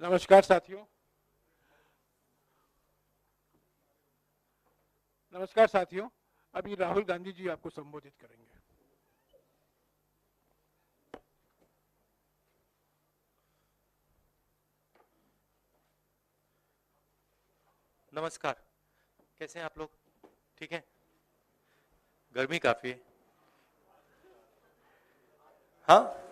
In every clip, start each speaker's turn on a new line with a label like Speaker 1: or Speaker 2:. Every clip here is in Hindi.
Speaker 1: नमस्कार साथियों। नमस्कार साथियों, अभी राहुल गांधी जी आपको संबोधित करेंगे।
Speaker 2: नमस्कार, कैसे हैं आप लोग? ठीक है। गर्मी काफी है। हाँ,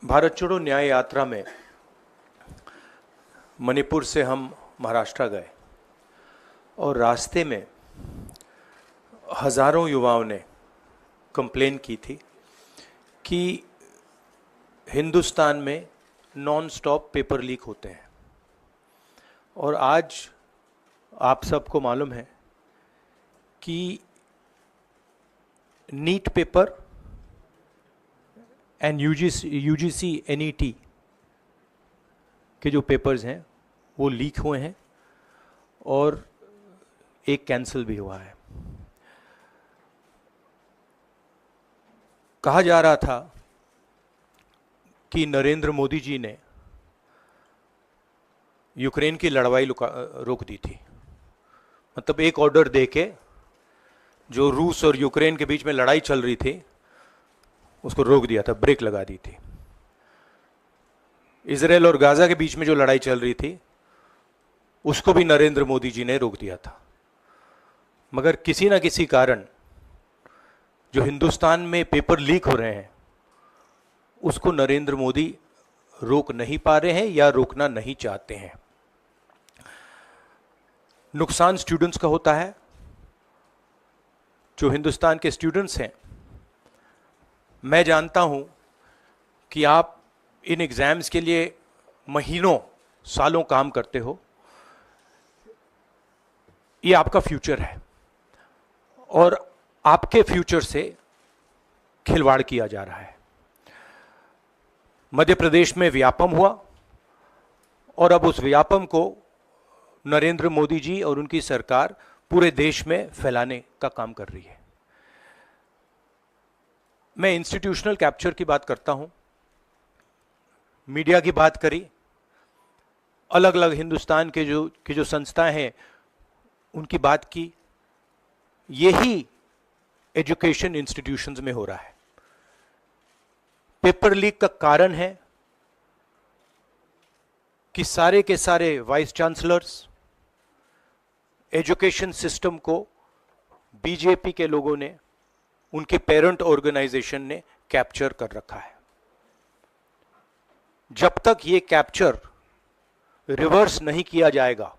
Speaker 2: भारत छोड़ो न्याय यात्रा में मणिपुर से हम महाराष्ट्र गए और रास्ते में हजारों युवाओं ने कंप्लेन की थी कि हिंदुस्तान में नॉन स्टॉप पेपर लीक होते हैं। और आज आप सबको मालूम है कि NEET paper and UGC NET के जो पेपर्स हैं वो लीक हुए हैं और एक कैंसिल भी हुआ है। कहा जा रहा था कि नरेंद्र मोदी जी ने यूक्रेन की लड़ाई रोक दी थी। मतलब एक ऑर्डर देके जो रूस और यूक्रेन के बीच में लड़ाई चल रही थी उसको रोक दिया था, ब्रेक लगा दी थी। इजराइल और गाजा के बीच में जो लड़ाई चल रही थी उसको भी नरेंद्र मोदी जी ने रोक दिया था। मगर किसी ना किसी कारण जो हिंदुस्तान में पेपर लीक हो रहे हैं उसको नरेंद्र मोदी रोक नहीं पा रहे हैं या रोकना नहीं चाहते हैं। नुकसान स्टूडेंट्स का होता है। जो हिंदुस्तान के स्टूडेंट्स हैं, मैं जानता हूं कि आप इन एग्जाम्स के लिए महीनों सालों काम करते हो। ये आपका फ्यूचर है और आपके फ्यूचर से खिलवाड़ किया जा रहा है। मध्य प्रदेश में व्यापम हुआ और अब उस व्यापम को नरेंद्र मोदी जी और उनकी सरकार पूरे देश में फैलाने का काम कर रही है। मैं इंस्टीट्यूशनल कैप्चर की बात करता हूं, मीडिया की बात करी, अलग अलग हिंदुस्तान के जो संस्थाएं हैं उनकी बात की। यही एजुकेशन इंस्टीट्यूशंस में हो रहा है। पेपर लीक का कारण है कि सारे के सारे वाइस चांसलर्स, एजुकेशन सिस्टम को बीजेपी के लोगों ने, उनके पेरेंट ऑर्गेनाइजेशन ने कैप्चर कर रखा है। जब तक ये कैप्चर रिवर्स नहीं किया जाएगा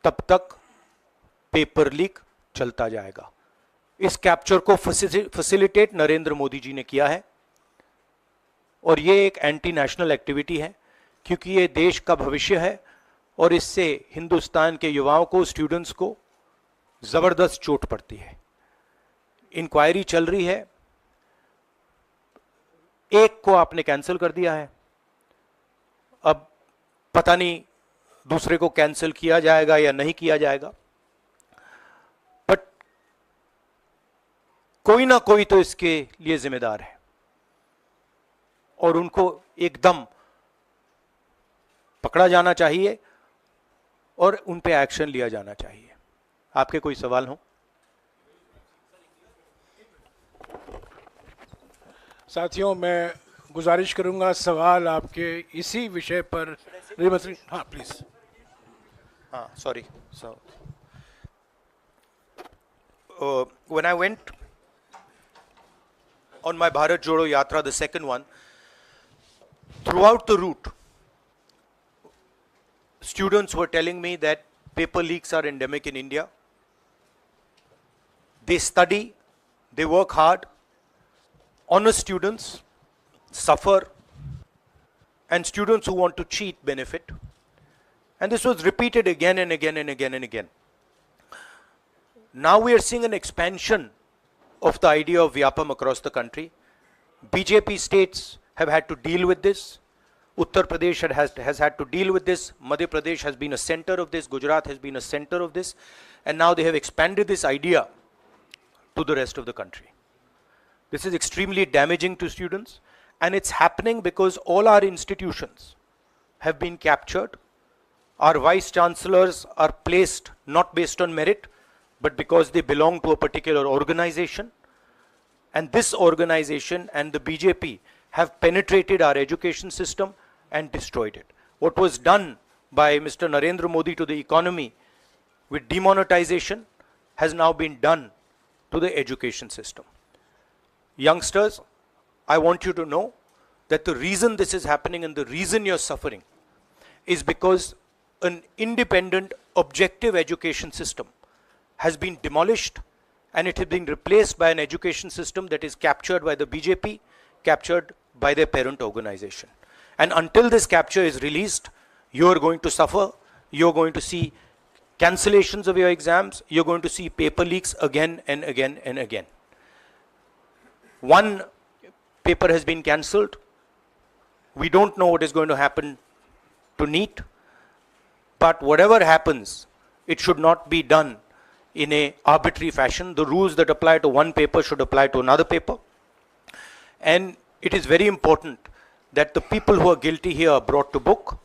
Speaker 2: तब तक पेपर लीक चलता जाएगा। इस कैप्चर को फैसिलिटेट नरेंद्र मोदी जी ने किया है और ये एक एंटी नेशनल एक्टिविटी है क्योंकि ये देश का भविष्य है और इससे हिंदुस्तान के युवाओं को, स्टूडेंट्स को जबरदस्त चोट पड़ती है। इंक्वायरी चल रही है, एक को आपने कैंसिल कर दिया है, अब पता नहीं दूसरे को कैंसिल किया जाएगा या नहीं किया जाएगा, बट कोई ना कोई तो इसके लिए जिम्मेदार है और उनको एकदम पकड़ा जाना चाहिए और उन पे एक्शन लिया जाना चाहिए। आपके कोई सवाल हो?
Speaker 1: साथियों, मैं गुजारिश करूंगा सवाल आपके इसी विषय पर। हाँ प्लीज।
Speaker 2: हाँ, sorry. So, when I went on my Bharat Jodo Yatra, the second one, throughout the route, students were telling me that paper leaks are endemic in India. They study, they work hard, honest students suffer, and students who want to cheat benefit. And this was repeated again and again and again and again. Now we are seeing an expansion of the idea of Vyapam across the country. BJP states have had to deal with this. Uttar Pradesh has had to deal with this. Madhya Pradesh has been a center of this. Gujarat has been a center of this. And now they have expanded this idea to the rest of the country. This is extremely damaging to students, and it's happening because all our institutions have been captured. Our vice chancellors are placed not based on merit, but because they belong to a particular organization. And this organization and the BJP have penetrated our education system and destroyed it. What was done by Mr. Narendra Modi to the economy with demonetization has now been done to the education system. Youngsters, I want you to know that the reason this is happening and the reason you're suffering is because an independent, objective education system has been demolished, and it has been replaced by an education system that is captured by the BJP, captured by their parent organization. And until this capture is released, you are going to suffer. You're going to see cancellations of your exams. You're going to see paper leaks again and again and again. One paper has been cancelled. We don't know what is going to happen to NEET. But whatever happens, it should not be done in a arbitrary fashion. The rules that apply to one paper should apply to another paper. And it is very important that the people who are guilty here are brought to book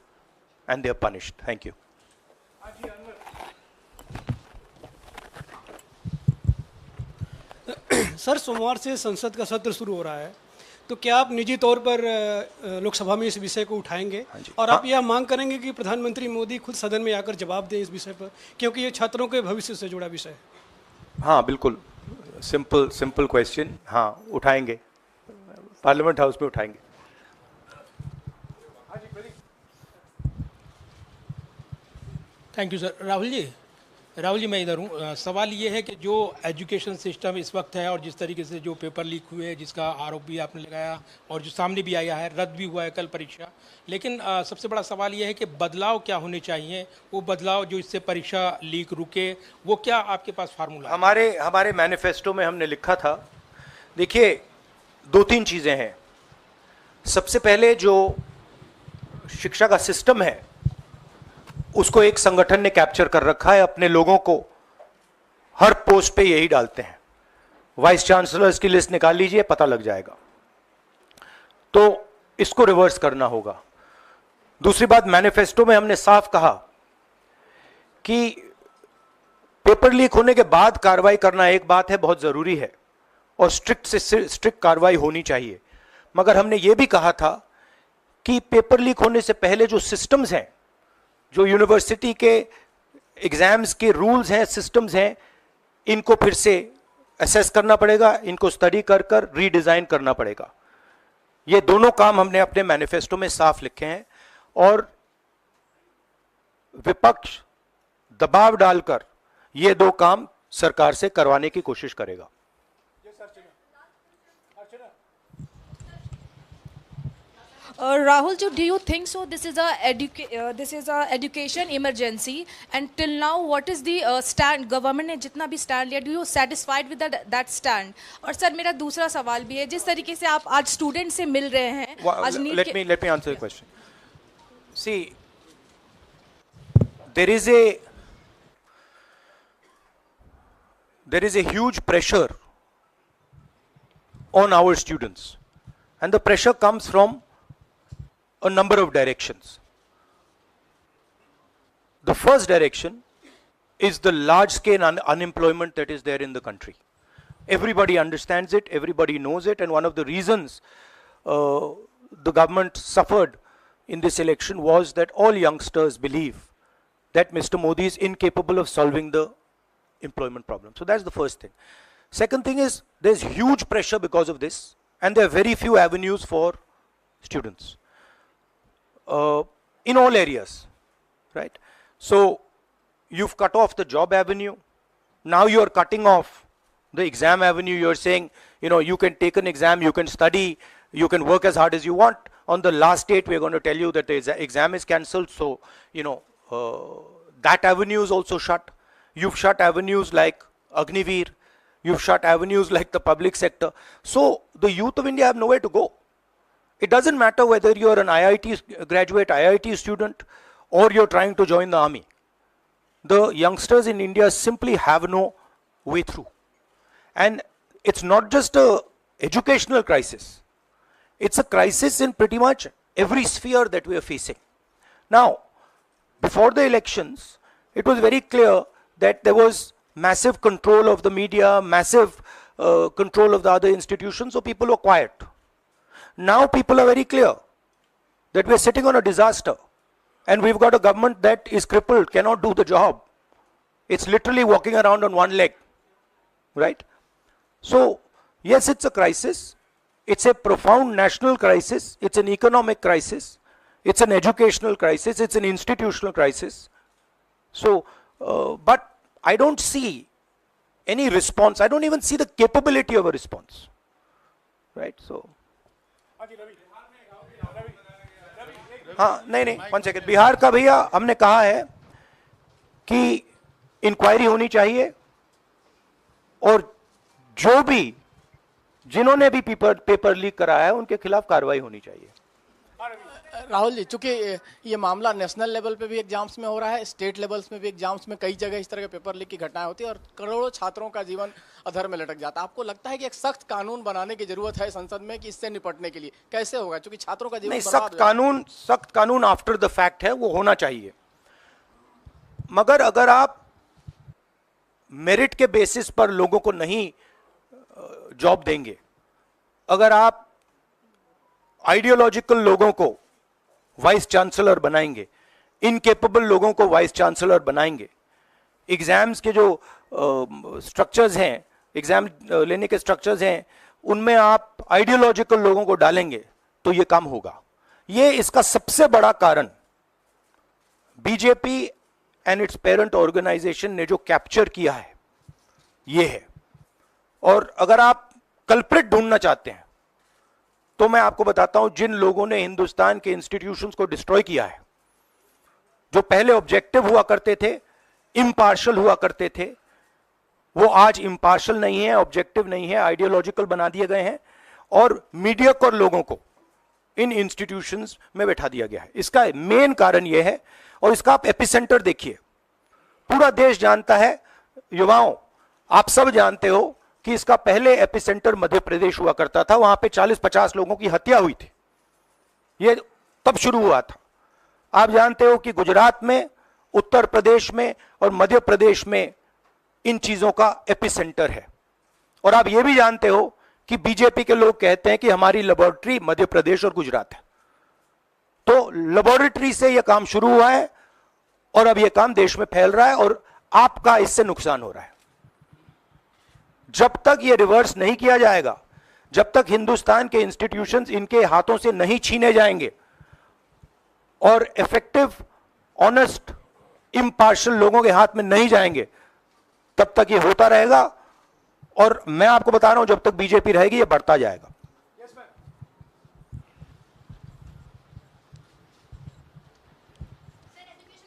Speaker 2: and they are punished. Thank you.
Speaker 3: Sir, सोमवार से संसद का सत्र शुरू हो रहा है, तो क्या आप निजी तौर पर लोकसभा में इस विषय को उठाएंगे और आप यह मांग करेंगे कि प्रधानमंत्री मोदी खुद सदन में आकर जवाब दें इस विषय पर, क्योंकि ये छात्रों के भविष्य से जुड़ा विषय है?
Speaker 2: हाँ, बिल्कुल, सिंपल क्वेश्चन. हाँ, उठाएंगे, पार्लियामेंट हाउस में उठाएंगे.
Speaker 4: Thank you sir. Rahul ji मैं इधर हूँ. सवाल ये है कि जो एजुकेशन सिस्टम इस वक्त है और जिस तरीके से जो पेपर लीक हुए, जिसका आरोप भी आपने लगाया और जो सामने भी आया है, रद्द भी हुआ है कल परीक्षा, लेकिन सबसे बड़ा सवाल ये है कि बदलाव क्या होने चाहिए, वो बदलाव जो इससे परीक्षा लीक रुके, वो क्या आपके पास फार्मूला?
Speaker 2: हमारे मैनिफेस्टो में हमने लिखा था, देखिए 2-3 चीज़ें हैं. सबसे पहले जो शिक्षा का सिस्टम है उसको एक संगठन ने कैप्चर कर रखा है. अपने लोगों को हर पोस्ट पे यही डालते हैं. वाइस चांसलर्स की लिस्ट निकाल लीजिए, पता लग जाएगा. तो इसको रिवर्स करना होगा. दूसरी बात, मैनिफेस्टो में हमने साफ कहा कि पेपर लीक होने के बाद कार्रवाई करना एक बात है, बहुत जरूरी है और स्ट्रिक्ट से स्ट्रिक्ट कार्रवाई होनी चाहिए. मगर हमने ये भी कहा था कि पेपर लीक होने से पहले जो सिस्टम्स हैं, जो यूनिवर्सिटी के एग्जाम्स के रूल्स हैं, सिस्टम्स हैं, इनको फिर से असेस करना पड़ेगा, इनको स्टडी कर कर रीडिजाइन करना पड़ेगा. ये दोनों काम हमने अपने मैनिफेस्टो में साफ लिखे हैं और विपक्ष दबाव डालकर ये 2 काम सरकार से करवाने की कोशिश करेगा.
Speaker 5: Rahul, do you think so? This is a education emergency, and till now, what is the stand? Government ने जितना भी stand लिया, do you satisfied with that stand? और सर मेरा दूसरा सवाल भी है, जिस तरीके से आप आज स्टूडेंट से मिल रहे हैं, आज
Speaker 2: let me answer the question. See, there is a huge pressure on our students, and the pressure comes from a number of directions. The first direction is the large scale unemployment that is there in the country. Everybody understands it, everybody knows it, and one of the reasons the government suffered in this election was that all youngsters believe that Mr. Modi is incapable of solving the employment problem. So that's the first thing. Second thing is there's huge pressure because of this, and there are very few avenues for students. In all areas, right? So you've cut off the job avenue. Now you're cutting off the exam avenue. You're saying, you can take an exam, you can study, you can work as hard as you want. On the last date, we're going to tell you that the exam is cancelled. So, that avenue is also shut. You've shut avenues like Agniveer. You've shut avenues like the public sector. So the youth of India have nowhere to go. It doesn't matter whether you're an IIT graduate, IIT student, or you're trying to join the army. The youngsters in India simply have no way through. And it's not just a educational crisis. It's a crisis in pretty much every sphere that we are facing. Now, before the elections, it was very clear that there was massive control of the media, massive control of the other institutions, so people were quiet. Now people are very clear that we're sitting on a disaster, and we've got a government that is crippled, cannot do the job. It's literally walking around on one leg, right? So, yes, it's a crisis. It's a profound national crisis. It's an economic crisis. It's an educational crisis. It's an institutional crisis. So, but I don't see any response. I don't even see the capability of a response, right? So, हाँ नहीं, 1 second. बिहार का भैया हमने कहा है कि इंक्वायरी होनी चाहिए, और जो भी जिन्होंने भी पेपर लीक कराया है उनके खिलाफ कार्रवाई होनी चाहिए।
Speaker 6: राहुल जी, चूंकि ये मामला नेशनल लेवल पे भी एग्जाम्स में हो रहा है, स्टेट लेवल्स में भी एग्जाम्स में कई जगह इस तरह के पेपर लीक की घटनाएं होती है और करोड़ों छात्रों का जीवन अधर में लटक जाता है। आपको लगता है कि एक सख्त कानून बनाने की जरूरत है संसद में कि इससे निपटने के लिए? कैसे होगा, क्योंकि छात्रों का जीवन
Speaker 2: सख्त कानून आफ्टर द फैक्ट है, वो होना चाहिए। मगर अगर आप मेरिट के बेसिस पर लोगों को नहीं जॉब देंगे, अगर आप आइडियोलॉजिकल लोगों को वाइस चांसलर बनाएंगे, इनकेपेबल लोगों को वाइस चांसलर बनाएंगे, एग्जाम्स के जो स्ट्रक्चर्स हैं, एग्जाम लेने के स्ट्रक्चर्स हैं, उनमें आप आइडियोलॉजिकल लोगों को डालेंगे, तो ये काम होगा। ये इसका सबसे बड़ा कारण BJP and its parent organisation ने जो कैप्चर किया है, ये है। और अगर आप कल्प्रिट ढूंढना चाहते हैं तो मैं आपको बताता हूं, जिन लोगों ने हिंदुस्तान के इंस्टीट्यूशंस को डिस्ट्रॉय किया है, जो पहले ऑब्जेक्टिव हुआ करते थे, इम्पार्शल हुआ करते थे, वो आज इम्पार्शल नहीं है, ऑब्जेक्टिव नहीं है, आइडियोलॉजिकल बना दिए गए हैं, और मीडियोकर लोगों को इन इंस्टीट्यूशंस में बैठा दिया गया है। इसका मेन कारण यह है, और इसका आप एपिसेंटर देखिए, पूरा देश जानता है, युवाओं आप सब जानते हो कि इसका पहले एपिसेंटर मध्य प्रदेश हुआ करता था, वहां पे 40-50 लोगों की हत्या हुई थी, ये तब शुरू हुआ था। आप जानते हो कि गुजरात में, उत्तर प्रदेश में और मध्य प्रदेश में इन चीजों का एपिसेंटर है। और आप ये भी जानते हो कि बीजेपी के लोग कहते हैं कि हमारी लेबोरेटरी मध्य प्रदेश और गुजरात है। तो लेबोरेटरी से यह काम शुरू हुआ है और अब यह काम देश में फैल रहा है, और आपका इससे नुकसान हो रहा है। जब तक ये रिवर्स नहीं किया जाएगा, जब तक हिंदुस्तान के इंस्टीट्यूशंस इनके हाथों से नहीं छीने जाएंगे और इफेक्टिव, ऑनेस्ट, इम्पार्शियल लोगों के हाथ में नहीं जाएंगे, तब तक ये होता रहेगा। और मैं आपको बता रहा हूं, जब तक बीजेपी रहेगी ये बढ़ता जाएगा।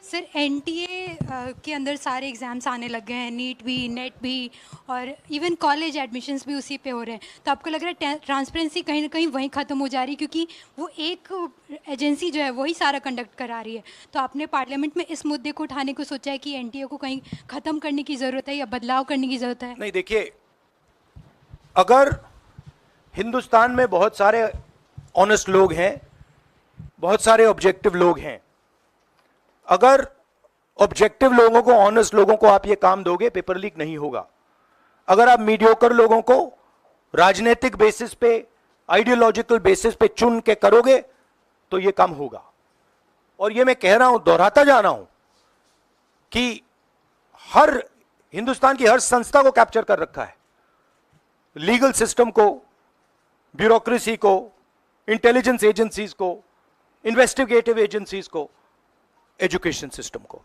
Speaker 7: सर, एनटीए के अंदर सारे एग्ज़ाम्स आने लग गए हैं, नीट भी, नेट भी, और इवन कॉलेज एडमिशन्स भी उसी पे हो रहे हैं। तो आपको लग रहा है ट्रांसपेरेंसी कहीं ना कहीं वहीं ख़त्म हो जा रही है, क्योंकि वो एक एजेंसी जो है वही सारा कंडक्ट करा रही है। तो आपने पार्लियामेंट में इस मुद्दे को उठाने को सोचा है कि एनटीए को कहीं ख़त्म करने की ज़रूरत है या बदलाव करने की ज़रूरत है?
Speaker 2: नहीं, देखिए, अगर हिंदुस्तान में बहुत सारे ऑनेस्ट लोग हैं, बहुत सारे ऑब्जेक्टिव लोग हैं, अगर ऑब्जेक्टिव लोगों को, ऑनेस्ट लोगों को आप ये काम दोगे, पेपर लीक नहीं होगा। अगर आप मीडियोकर लोगों को राजनीतिक बेसिस पे, आइडियोलॉजिकल बेसिस पे चुन के करोगे, तो ये काम होगा। और ये मैं कह रहा हूं, दोहराता जा रहा हूं कि हर हिंदुस्तान की हर संस्था को कैप्चर कर रखा है, लीगल सिस्टम को, ब्यूरोक्रेसी को, इंटेलिजेंस एजेंसीज को, इन्वेस्टिगेटिव एजेंसीज को, एजुकेशन सिस्टम को।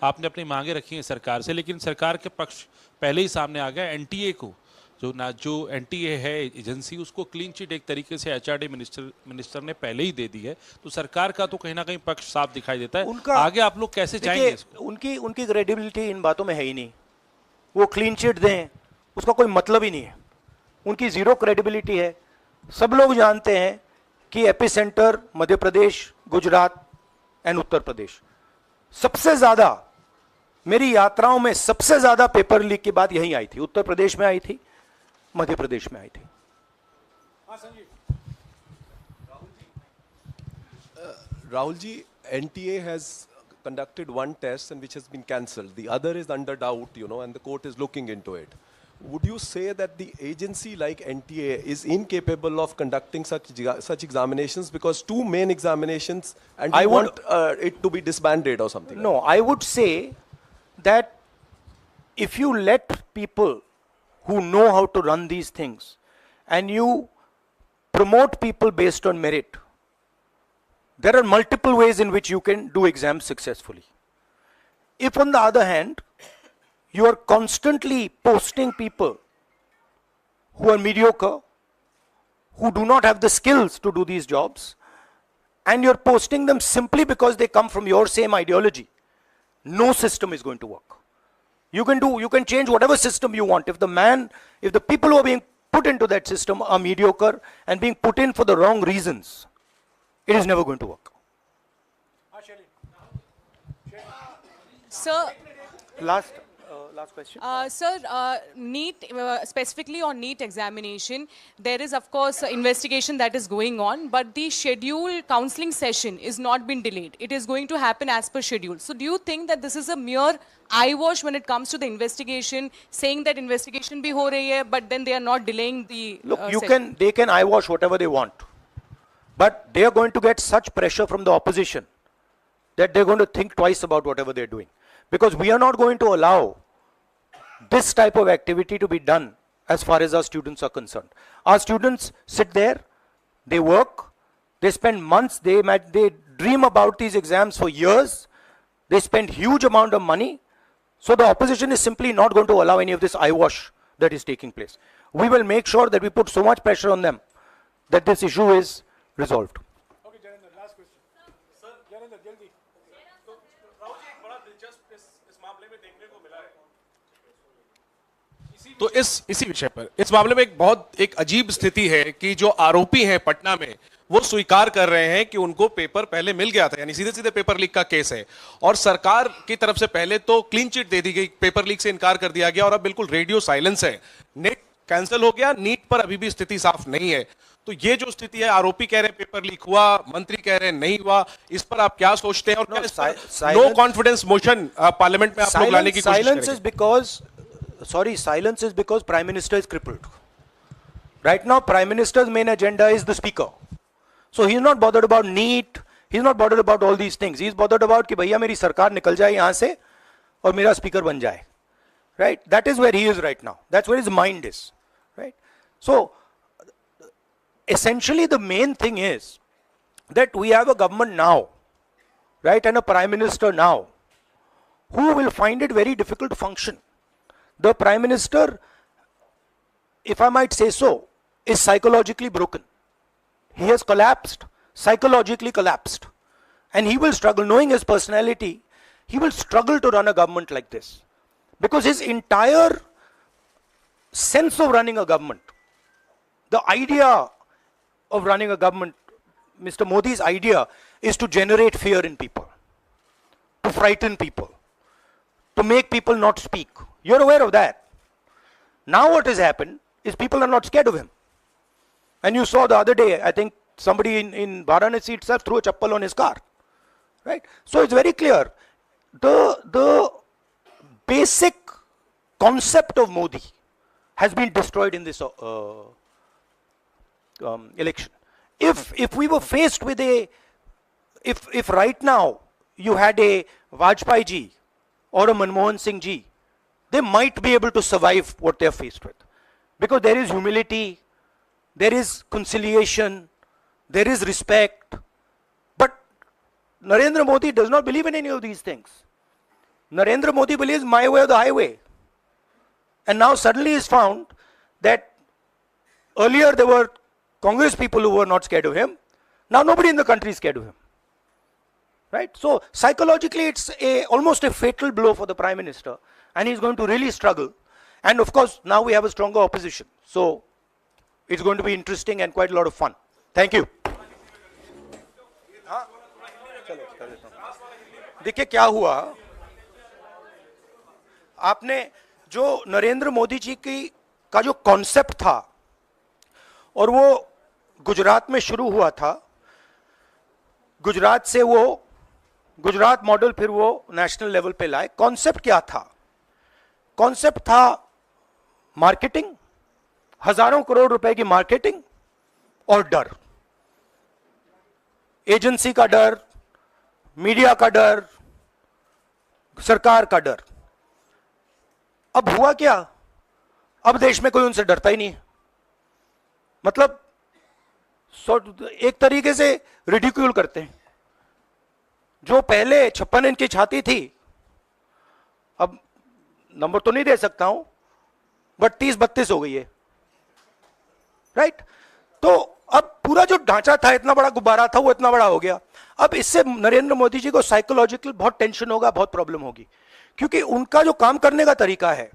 Speaker 8: आपने अपनी मांगे रखी हैं सरकार से, लेकिन सरकार के पक्ष पहले ही सामने आ गया। एनटीए को जो एनटीए है एजेंसी, उसको क्लीन चिट एक तरीके से एचआरडी मिनिस्टर ने पहले ही दे दी है। तो सरकार का तो कहीं ना कहीं पक्ष साफ दिखाई देता है। आगे आप लोग कैसे जाएंगे इसको?
Speaker 2: उनकी क्रेडिबिलिटी इन बातों में है ही नहीं। वो क्लीन चिट दें, उसका कोई मतलब ही नहीं है। उनकी जीरो क्रेडिबिलिटी है। सब लोग जानते हैं कि एपिसेंटर मध्य प्रदेश, गुजरात एंड उत्तर प्रदेश। सबसे ज्यादा मेरी यात्राओं में सबसे ज्यादा पेपर लीक की बात यहीं आई थी, उत्तर प्रदेश में आई थी, मध्य प्रदेश में आई थी।
Speaker 9: Rahul ji, NTA has conducted one test and which has been cancelled. The other is under doubt, you know, and the court is looking into it. Would you say that the agency like NTA is incapable of conducting such examinations, because two main examinations, and I want it to be disbanded or something?
Speaker 2: No, I would say that if you let people who know how to run these things and you promote people based on merit, there are multiple ways in which you can do exams successfully. If on the other hand, you are constantly posting people who are mediocre, who do not have the skills to do these jobs, and you're posting them simply because they come from your same ideology, no system is going to work. You can change whatever system you want. If the people who are being put into that system are mediocre and being put in for the wrong reasons, it is never going to work.
Speaker 10: Sir,
Speaker 2: Last question.
Speaker 10: Sir, NEET, specifically on NEET examination, there is of course an investigation that is going on, but the scheduled counseling session is not been delayed. It is going to happen as per schedule. So do you think that this is a mere eyewash when it comes to the investigation, saying that investigation bhi ho rahi hai, but then they are not delaying the
Speaker 2: Look, they can eyewash whatever they want, but they are going to get such pressure from the opposition that they're going to think twice about whatever they're doing. Because we are not going to allow this type of activity to be done as far as our students are concerned. Our students sit there, they work, they spend months, they dream about these exams for years, they spend huge amount of money. So the opposition is simply not going to allow any of this eyewash that is taking place. We will make sure that we put so much pressure on them that this issue is resolved.
Speaker 11: तो इसी विषय पर इस मामले में एक अजीब स्थिति है कि जो आरोपी हैं पटना में, वो स्वीकार कर रहे हैं कि उनको पेपर पहले मिल गया था, यानी सीधे सीधे पेपर लीक का केस है, और सरकार की तरफ से पहले तो क्लीन चिट दे दी गई, पेपर लीक से इनकार कर दिया गया, और अब बिल्कुल रेडियो साइलेंस है। नेट कैंसिल हो गया, नीट पर अभी भी स्थिति साफ नहीं है। तो ये जो स्थिति है, आरोपी कह रहे हैं पेपर लीक हुआ, मंत्री कह रहे हैं नहीं हुआ, इस पर आप क्या सोचते हैं? और नो कॉन्फिडेंस मोशन पार्लियामेंट में आप लोग लाने की कोशिश करेंगे?
Speaker 2: Silence is because Prime Minister is crippled. Right now, Prime Minister's main agenda is the Speaker. So he's not bothered about NEET, he's not bothered about all these things. He's bothered about कि भैया मेरी सरकार निकल जाए यहाँ से और मेरा speaker बन जाए. Right? That is where he is right now. That's where his mind is. Right? So, essentially the main thing is that we have a government now, right, and a Prime Minister now, who will find it very difficult to function. The Prime Minister, if I might say so, is psychologically broken. He has collapsed, psychologically collapsed. And he will struggle, knowing his personality, he will struggle to run a government like this. Because his entire sense of running a government, the idea of running a government, Mr. Modi's idea is to generate fear in people, to frighten people, to make people not speak. You're aware of that. Now what has happened is people are not scared of him. And you saw the other day, I think somebody in Varanasi itself threw a chappal on his car. Right? So it's very clear. The basic concept of Modi has been destroyed in this election. If we were faced with if right now you had a Vajpayee ji or a Manmohan Singh ji, they might be able to survive what they are faced with. Because there is humility, there is conciliation, there is respect. But Narendra Modi does not believe in any of these things. Narendra Modi believes my way or the highway. And now suddenly is found that earlier there were Congress people who were not scared of him. Now nobody in the country is scared of him. Right? So psychologically it's almost a fatal blow for the Prime Minister. And he's going to really struggle. And of course, now we have a stronger opposition. So it's going to be interesting and quite a lot of fun. Thank you. देखिए क्या हुआ, आपने जो नरेंद्र मोदी जी की का जो कॉन्सेप्ट था और वो गुजरात में शुरू हुआ था, गुजरात से वो गुजरात मॉडल फिर वो नेशनल लेवल पे लाए। कॉन्सेप्ट क्या था? कॉन्सेप्ट था मार्केटिंग, हजारों करोड़ रुपए की मार्केटिंग और डर, एजेंसी का डर, मीडिया का डर, सरकार का डर। अब हुआ क्या? अब देश में कोई उनसे डरता ही नहीं है। मतलब एक तरीके से रिडिक्यूल करते हैं। जो पहले 56 इंच की छाती थी, अब नंबर तो नहीं दे सकता हूं, बट 30-32 हो गई है, राइट? तो अब पूरा जो ढांचा था, इतना बड़ा गुब्बारा था, वो इतना बड़ा हो गया। अब इससे नरेंद्र मोदी जी को साइकोलॉजिकल बहुत टेंशन होगा, बहुत प्रॉब्लम होगी, क्योंकि उनका जो काम करने का तरीका है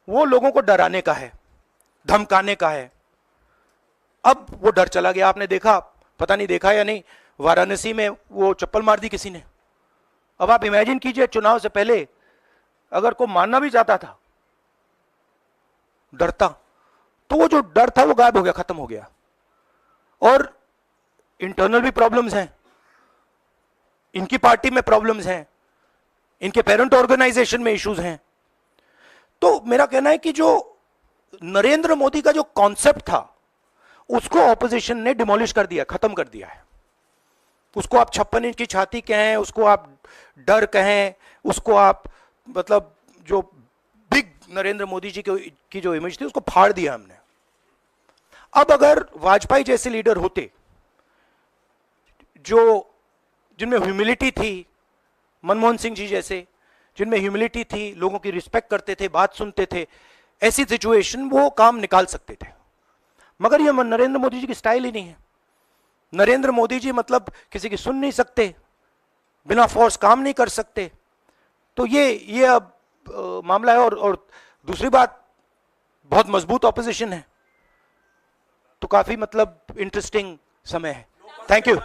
Speaker 2: वो लोगों को डराने का है, धमकाने का है। अब वो डर चला गया। आपने देखा, पता नहीं देखा या नहीं, वाराणसी में वो चप्पल मार दी किसी ने। अब आप इमेजिन कीजिए, चुनाव से पहले अगर कोई मारना भी चाहता था डरता, तो वो जो डर था वो गायब हो गया, खत्म हो गया। और इंटरनल भी प्रॉब्लम्स हैं, इनकी पार्टी में प्रॉब्लम्स हैं, इनके पेरेंट ऑर्गेनाइजेशन में इश्यूज हैं। तो मेरा कहना है कि जो नरेंद्र मोदी का जो कॉन्सेप्ट था उसको ऑपोजिशन ने डिमोलिश कर दिया, खत्म कर दिया है। उसको आप 56 इंच की छाती कहें, उसको आप डर कहें, उसको आप मतलब जो बिग नरेंद्र मोदी जी की जो इमेज थी उसको फाड़ दिया हमने। अब अगर वाजपेयी जैसे लीडर होते जो जिनमें ह्यूमिलिटी थी, मनमोहन सिंह जी जैसे जिनमें ह्यूमिलिटी थी, लोगों की रिस्पेक्ट करते थे, बात सुनते थे, ऐसी सिचुएशन वो काम निकाल सकते थे। मगर ये नरेंद्र मोदी जी की स्टाइल ही नहीं है। नरेंद्र मोदी जी मतलब किसी की सुन नहीं सकते, बिना फोर्स काम नहीं कर सकते। तो ये अब मामला है। और दूसरी बात, बहुत मजबूत ऑपोजिशन है, तो काफी मतलब इंटरेस्टिंग समय है। Thank you.